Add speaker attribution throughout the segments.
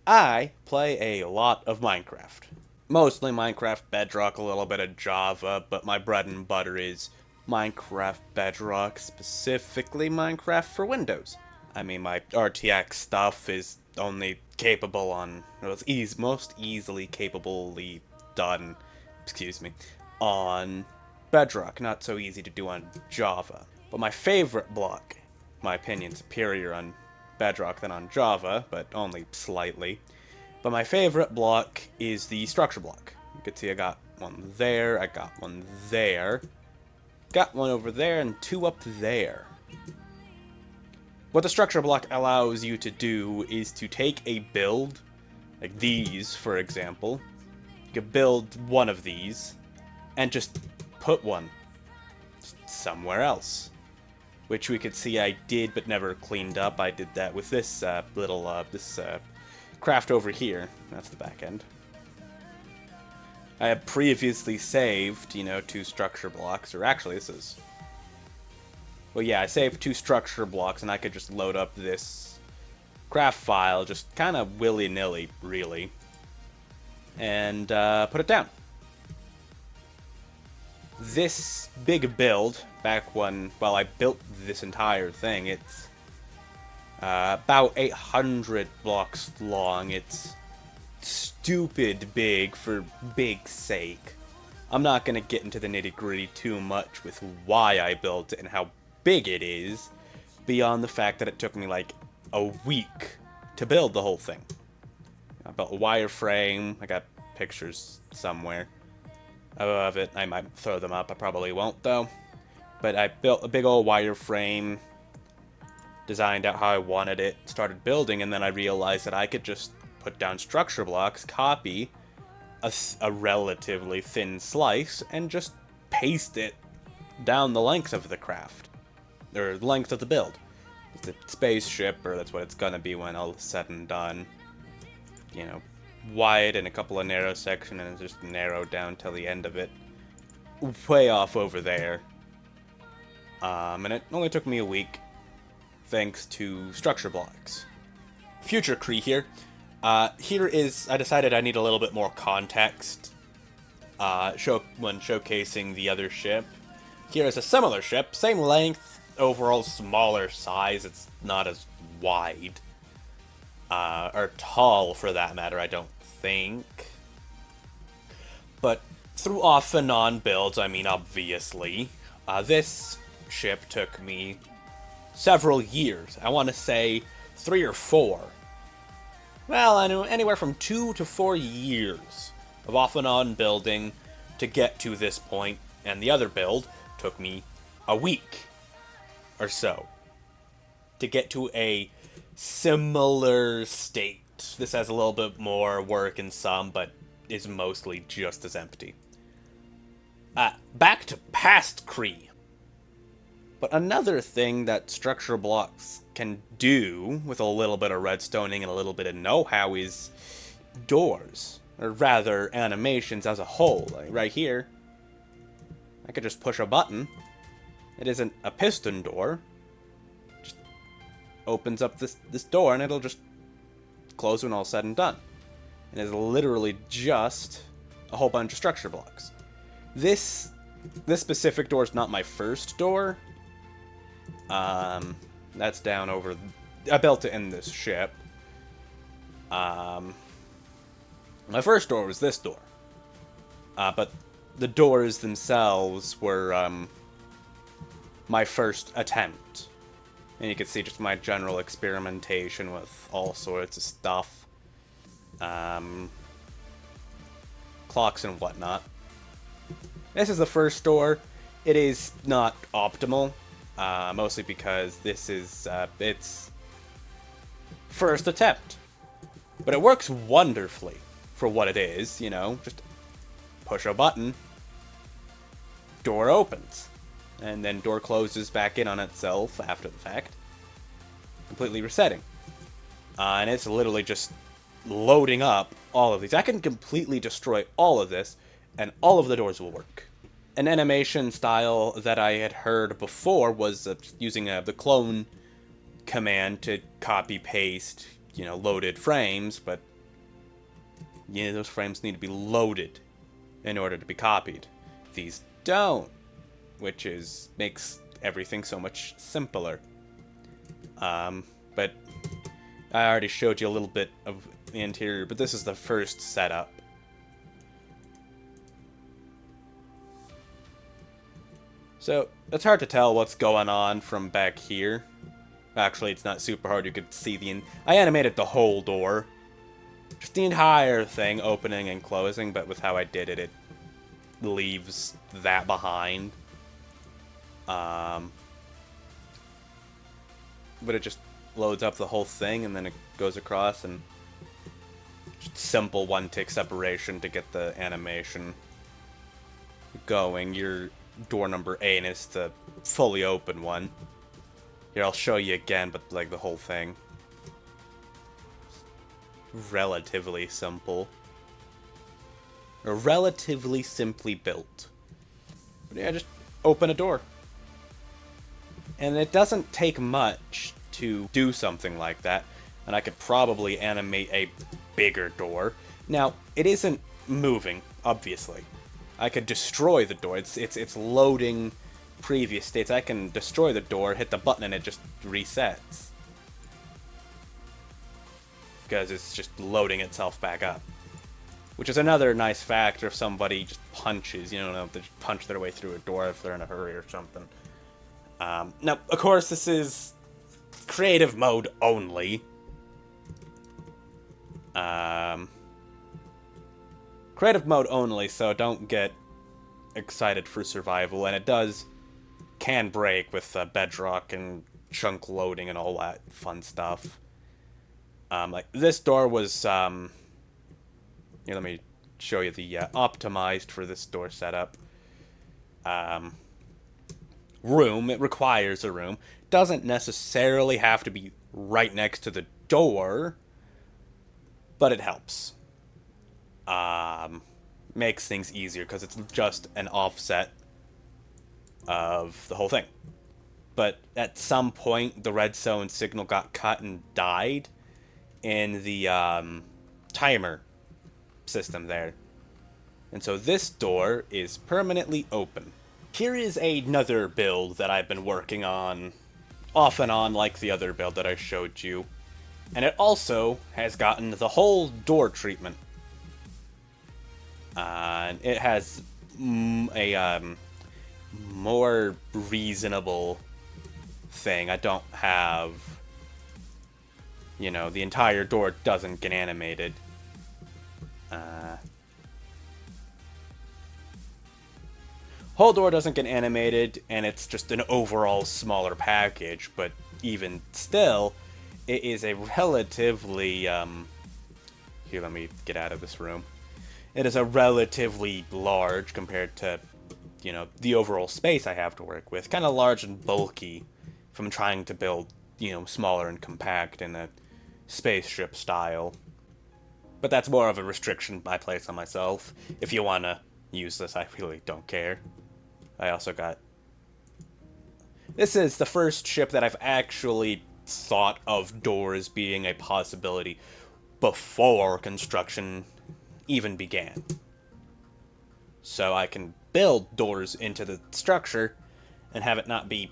Speaker 1: I play a lot of Minecraft. Mostly Minecraft Bedrock, a little bit of Java, but my bread and butter is Minecraft Bedrock, specifically Minecraft for Windows. I mean, my RTX stuff is only capable on, well, it's most easily capably done, excuse me, on Bedrock, not so easy to do on Java. But my favorite block, my opinion, superior on Bedrock than on Java, but only slightly. But my favorite block is the structure block. You can see I got one there, I got one there, got one over there, and two up there. What the structure block allows you to do is to take a build, like these, for example. You could build one of these, and just put one somewhere else. Which we could see I did, but never cleaned up. I did that with this craft over here. That's the back end. I had previously saved, you know, 2 structure blocks, or actually this is... Well, yeah, I saved 2 structure blocks, and I could just load up this craft file, just kind of willy-nilly, really, and put it down. This big build, back when, well, I built this entire thing, it's about 800 blocks long. It's stupid big for big's sake. I'm not going to get into the nitty-gritty too much with why I built it and how big it is, beyond the fact that it took me like a week to build the whole thing. I built a wireframe. I got pictures somewhere of it. I might throw them up. I probably won't, though. But I built a big old wireframe, designed out how I wanted it, started building, and then I realized that I could just put down structure blocks, copy a relatively thin slice, and just paste it down the length of the craft. Or the length of the build. It's a spaceship, or that's what it's gonna be when all is said and done. You know, wide and a couple of narrow sections, and it's just narrowed down till the end of it. Way off over there. And it only took me a week, thanks to structure blocks. Future Kree here. Here is, I decided I need a little bit more context when showcasing the other ship. Here is a similar ship, same length, overall smaller size, it's not as wide. Or tall, for that matter, I don't think. But through off and on builds, I mean, obviously, this ship took me several years. I want to say 3 or 4. Well, I know anywhere from 2 to 4 years of off and on building to get to this point, and the other build took me a week or so to get to a similar state. This has a little bit more work in some, but is mostly just as empty. Back to past Kree. But another thing that structure blocks can do, with a little bit of redstoning and a little bit of know-how, is doors. Or rather, animations as a whole. Like right here, I could just push a button. It isn't a piston door. Just opens up this door, and it'll just close when all's said and done. And it's literally just a whole bunch of structure blocks. This specific door is not my first door. That's down over... I built it in this ship. My first door was this door. But the doors themselves were, my first attempt. And you can see just my general experimentation with all sorts of stuff. Clocks and whatnot. This is the first door. It is not optimal. Mostly because this is, its first attempt. But it works wonderfully for what it is, you know. Just push a button, door opens, and then door closes back in on itself after the fact, completely resetting. And it's literally just loading up all of these. I can completely destroy all of this, and all of the doors will work. An animation style that I had heard before was using the clone command to copy-paste, you know, loaded frames, but those frames need to be loaded in order to be copied. These don't, which makes everything so much simpler. But I already showed you a little bit of the interior, but this is the first setup. So, it's hard to tell what's going on from back here. Actually, it's not super hard. You could see I animated the whole door. Just the entire thing opening and closing, but with how I did it, it leaves that behind. But it just loads up the whole thing, and then it goes across, and just simple one-tick separation to get the animation going. Your door number 8 is the fully open one. Here, I'll show you again, but like the whole thing. Relatively simple. Or relatively simply built. But yeah, just open a door. And it doesn't take much to do something like that. And I could probably animate a bigger door. Now, it isn't moving, obviously. I could destroy the door. It's loading previous states. I can destroy the door, hit the button, and it just resets. Because it's just loading itself back up. Which is another nice factor if somebody just punches, you know, they just punch their way through a door if they're in a hurry or something. Now, of course, this is creative mode only. Creative mode only, so don't get excited for survival, and it can break with bedrock and chunk loading and all that fun stuff. Like this door was, here, let me show you the optimized for this door setup. Room, it requires a room. Doesn't necessarily have to be right next to the door, but it helps. Makes things easier because it's just an offset of the whole thing. But at some point, the redstone signal got cut and died in the timer system there. And so this door is permanently open. Here is another build that I've been working on, off and on, like the other build that I showed you. And it also has gotten the whole door treatment. And it has a more reasonable thing. I don't have, you know, the entire door doesn't get animated. Whole door doesn't get animated, and it's just an overall smaller package, but even still, it is a relatively, here, let me get out of this room. It is a relatively large compared to, you know, the overall space I have to work with. Kind of large and bulky from trying to build, you know, smaller and compact in a spaceship style. But that's more of a restriction I place on myself. If you want to use this, I really don't care. I also got... This is the first ship that I've actually thought of doors being a possibility before construction even began. So I can build doors into the structure and have it not be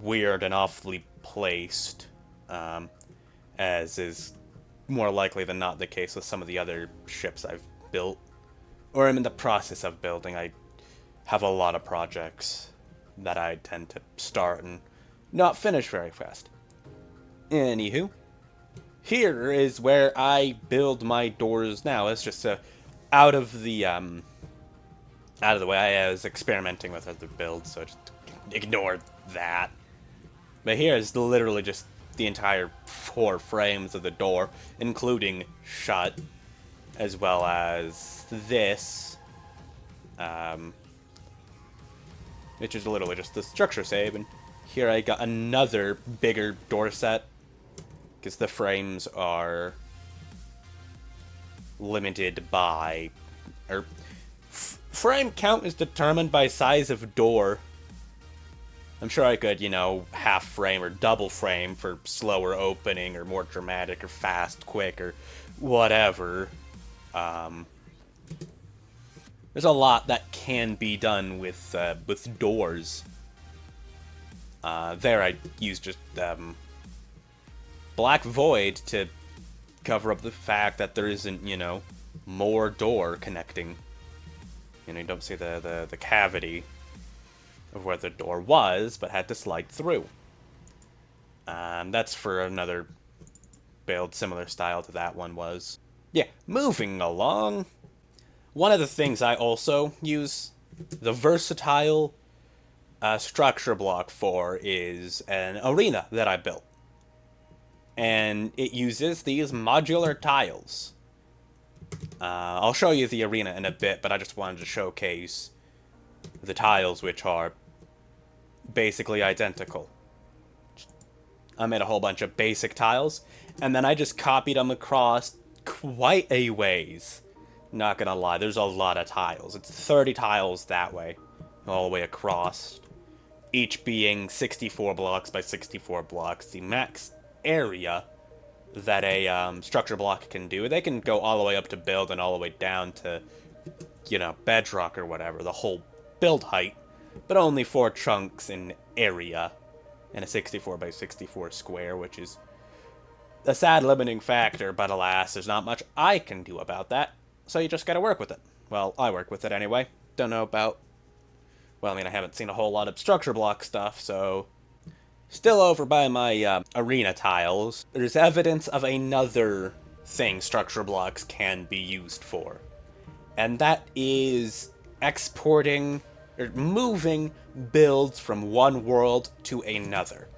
Speaker 1: weird and awfully placed, as is more likely than not the case with some of the other ships I've built, or I'm in the process of building. I have a lot of projects that I tend to start and not finish very fast. Anywho, here is where I build my doors now. It's just out of the way. I was experimenting with other builds, so just ignore that. But here is literally just the entire 4 frames of the door, including shut, as well as this, which is literally just the structure save. And here I got another bigger door set, because the frames are limited by, or frame count is determined by size of door. I'm sure I could, you know, half frame or double frame for slower opening or more dramatic or fast, quick, or whatever. There's a lot that can be done with doors. There I used just Black Void to cover up the fact that there isn't, you know, more door connecting. You know, you don't see the cavity of where the door was, but had to slide through. That's for another build similar style to that one was. Yeah, moving along. One of the things I also use the versatile structure block for is an arena that I built. And it uses these modular tiles. I'll show you the arena in a bit, but I just wanted to showcase the tiles, which are basically identical. I made a whole bunch of basic tiles, and then I just copied them across quite a ways. Not gonna lie, there's a lot of tiles. It's 30 tiles that way, all the way across. Each being 64 blocks by 64 blocks. The max area that a structure block can do. They can go all the way up to build and all the way down to, you know, bedrock or whatever, the whole build height. But only 4 chunks in area in a 64 by 64 square, which is a sad limiting factor, but alas, there's not much I can do about that. So you just gotta work with it. Well, I work with it anyway. Don't know about... Well, I mean, I haven't seen a whole lot of structure block stuff, so... Still over by my arena tiles, there's evidence of another thing structure blocks can be used for. And that is exporting, or moving builds from one world to another.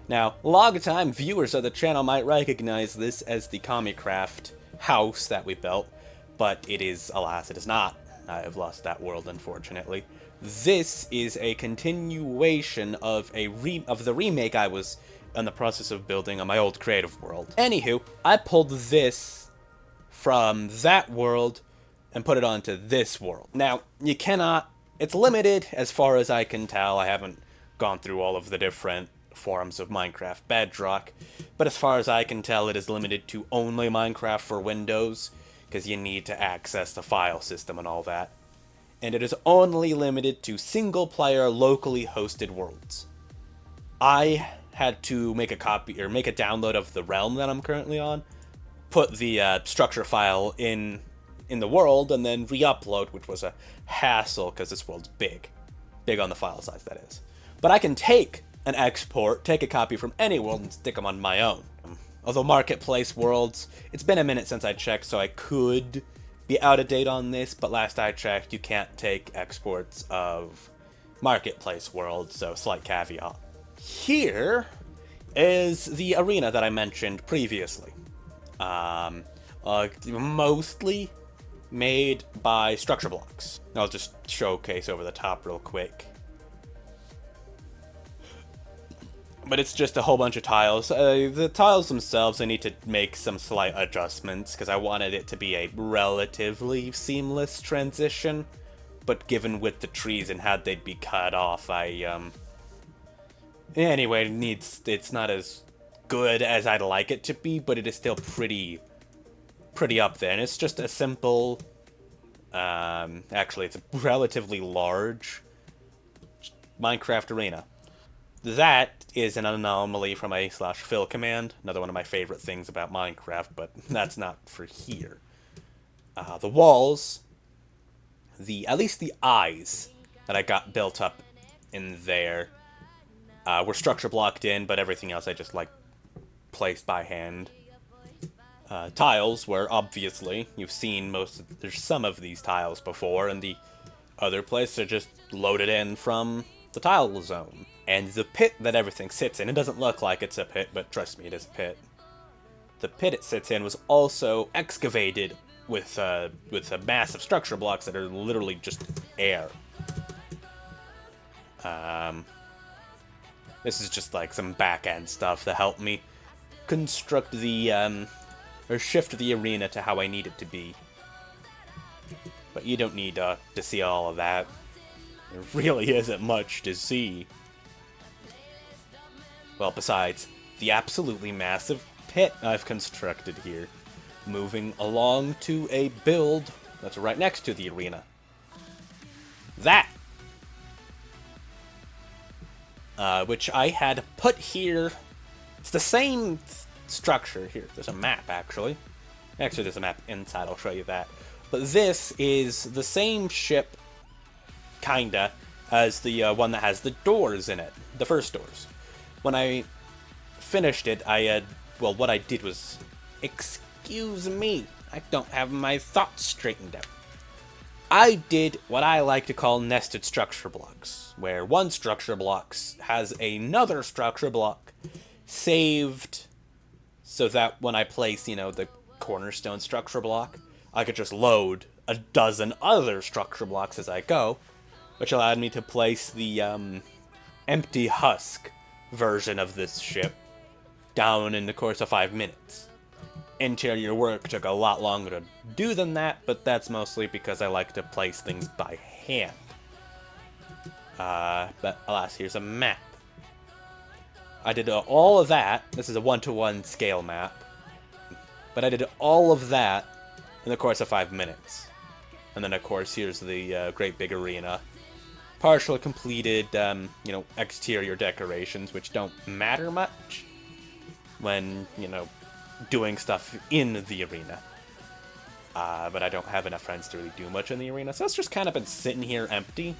Speaker 1: Now, long-time viewers of the channel might recognize this as the Comicraft house that we built, but it is, alas, it is not. I have lost that world, unfortunately. This is a continuation of the remake I was in the process of building on my old creative world. Anywho, I pulled this from that world and put it onto this world. Now, you cannot... It's limited as far as I can tell. I haven't gone through all of the different forms of Minecraft Bedrock, but as far as I can tell, it is limited to only Minecraft for Windows, because you need to access the file system and all that. And it is only limited to single-player, locally hosted worlds. I had to make a copy, or make a download of the realm that I'm currently on, put the structure file in the world, and then re-upload, which was a hassle, because this world's big. Big on the file size, that is. But I can take an export, take a copy from any world, and stick them on my own. Although Marketplace worlds, it's been a minute since I checked, so I could be out of date on this, but last I checked, you can't take exports of Marketplace worlds, so slight caveat. Here is the arena that I mentioned previously. Mostly made by structure blocks. I'll just showcase over the top real quick. But it's just a whole bunch of tiles. The tiles themselves, I need to make some slight adjustments, because I wanted it to be a relatively seamless transition. But given with the trees and how they'd be cut off, Anyway, it's not as good as I'd like it to be, but it is still pretty up there. And it's just a simple... actually, it's a relatively large Minecraft arena. That is an anomaly from a /fill command, another one of my favorite things about Minecraft, but that's not for here. The walls, at least the eyes that I got built up in there, were structure blocked in, but everything else I just, placed by hand. Tiles were, obviously, you've seen there's some of these tiles before, and the other places are just loaded in from the tile zone. And the pit that everything sits in, it doesn't look like it's a pit, but trust me, it is a pit. The pit it sits in was also excavated with a massive structure blocks that are literally just air. This is just some back-end stuff that helped me construct the, or shift the arena to how I need it to be. But you don't need to see all of that. There really isn't much to see. Well, besides the absolutely massive pit I've constructed here. moving along to a build that's right next to the arena. That! Which I had put here. It's the same structure. Here, there's a map, actually. Actually, there's a map inside, I'll show you that. But this is the same ship, kinda, as the one that has the doors in it. The first doors. When I finished it, well, what I did was... Excuse me, I don't have my thoughts straightened out. I did what I like to call nested structure blocks, where one structure block has another structure block saved so that when I place, the cornerstone structure block, I could just load a dozen other structure blocks as I go, which allowed me to place the empty husk version of this ship down in the course of 5 minutes. Interior work took a lot longer to do than that, but that's mostly because I like to place things by hand. But alas, here's a map. I did all of that. This is a 1-to-1 scale map. But I did all of that in the course of 5 minutes. And then, of course, here's the great big arena. Partially completed, exterior decorations, which don't matter much when, doing stuff in the arena. But I don't have enough friends to really do much in the arena, so it's just kind of been sitting here empty.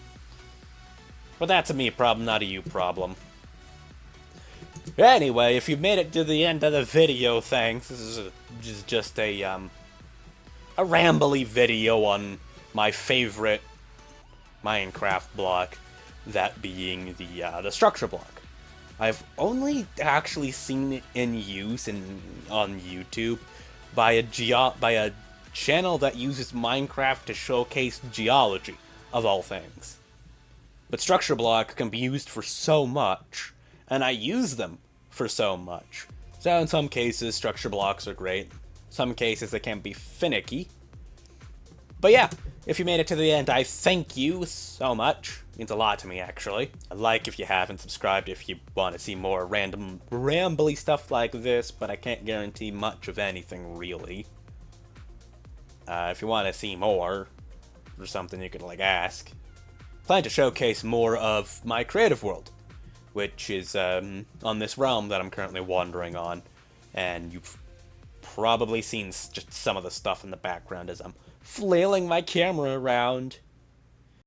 Speaker 1: But that's a me problem, not a you problem. Anyway, if you made it to the end of the video, thanks. This is just a rambly video on my favorite Minecraft block, that being the structure block. I've only actually seen it in use on YouTube by a channel that uses Minecraft to showcase geology, of all things. But structure block can be used for so much, and I use them for so much. So in some cases, structure blocks are great. Some cases they can be finicky. But yeah, if you made it to the end, I thank you so much. It means a lot to me, actually. Like if you haven't, subscribed if you want to see more random, rambly stuff like this, but I can't guarantee much of anything, really. If you want to see more, or something you could, ask. Plan to showcase more of my creative world, which is on this realm that I'm currently wandering on, and you've probably seen just some of the stuff in the background as I'm flailing my camera around.